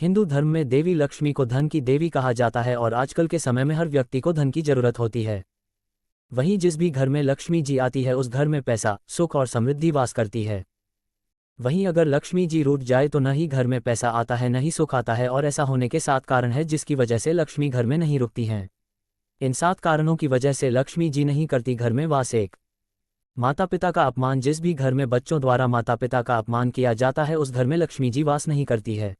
हिंदू धर्म में देवी लक्ष्मी को धन की देवी कहा जाता है और आजकल के समय में हर व्यक्ति को धन की जरूरत होती है। वहीं जिस भी घर में लक्ष्मी जी आती है उस घर में पैसा, सुख और समृद्धि वास करती है। वहीं अगर लक्ष्मी जी रूठ जाए तो न ही घर में पैसा आता है न ही सुख आता है, और ऐसा होने के 7 कारण है जिसकी वजह से लक्ष्मी घर में नहीं रुकती हैं। इन 7 कारणों की वजह से लक्ष्मी जी नहीं करती घर में वास। 1. माता पिता का अपमान। जिस भी घर में बच्चों द्वारा माता पिता का अपमान किया जाता है उस घर में लक्ष्मी जी वास नहीं करती है।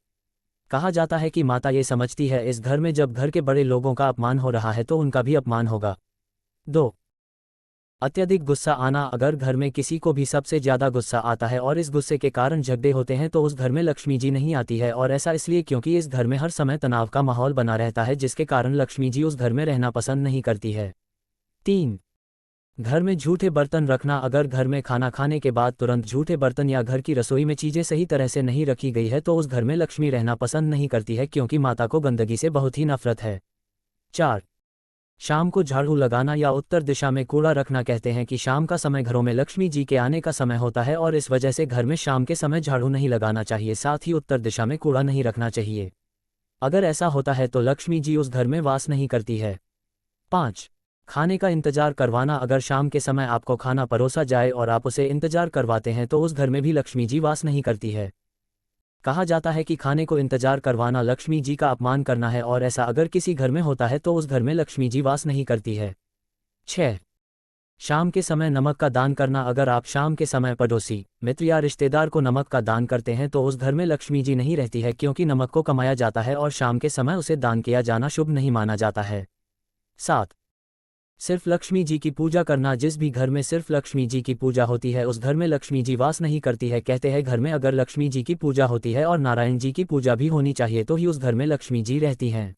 कहा जाता है कि माता ये समझती है इस घर में जब घर के बड़े लोगों का अपमान हो रहा है तो उनका भी अपमान होगा। 2. अत्यधिक गुस्सा आना। अगर घर में किसी को भी सबसे ज़्यादा गुस्सा आता है और इस गुस्से के कारण झगड़े होते हैं तो उस घर में लक्ष्मी जी नहीं आती है, और ऐसा इसलिए क्योंकि इस घर में हर समय तनाव का माहौल बना रहता है जिसके कारण लक्ष्मी जी उस घर में रहना पसंद नहीं करती है। 3. घर में झूठे बर्तन रखना। अगर घर में खाना खाने के बाद तुरंत झूठे बर्तन या घर की रसोई में चीज़ें सही तरह से नहीं रखी गई है तो उस घर में लक्ष्मी रहना पसंद नहीं करती है, क्योंकि माता को गंदगी से बहुत ही नफरत है। 4. शाम को झाड़ू लगाना या उत्तर दिशा में कूड़ा रखना। कहते हैं कि शाम का समय घरों में लक्ष्मी जी के आने का समय होता है और इस वजह से घर में शाम के समय झाड़ू नहीं लगाना चाहिए, साथ ही उत्तर दिशा में कूड़ा नहीं रखना चाहिए। अगर ऐसा होता है तो लक्ष्मी जी उस घर में वास नहीं करती है। 5. खाने का इंतजार करवाना। अगर शाम के समय आपको खाना परोसा जाए और आप उसे इंतजार करवाते हैं तो उस घर में भी लक्ष्मी जी वास नहीं करती है। कहा जाता है कि खाने को इंतजार करवाना लक्ष्मी जी का अपमान करना है, और ऐसा अगर किसी घर में होता है तो उस घर में लक्ष्मी जी वास नहीं करती है। 6. शाम के समय नमक का दान करना। अगर आप शाम के समय पड़ोसी, मित्र या रिश्तेदार को नमक का दान करते हैं तो उस घर में लक्ष्मी जी नहीं रहती है, क्योंकि नमक को कमाया जाता है और शाम के समय उसे दान किया जाना शुभ नहीं माना जाता है। 7. सिर्फ लक्ष्मी जी की पूजा करना। जिस भी घर में सिर्फ लक्ष्मी जी की पूजा होती है उस घर में लक्ष्मी जी वास नहीं करती है। कहते हैं घर में अगर लक्ष्मी जी की पूजा होती है और नारायण जी की पूजा भी होनी चाहिए तो ही उस घर में लक्ष्मी जी रहती हैं।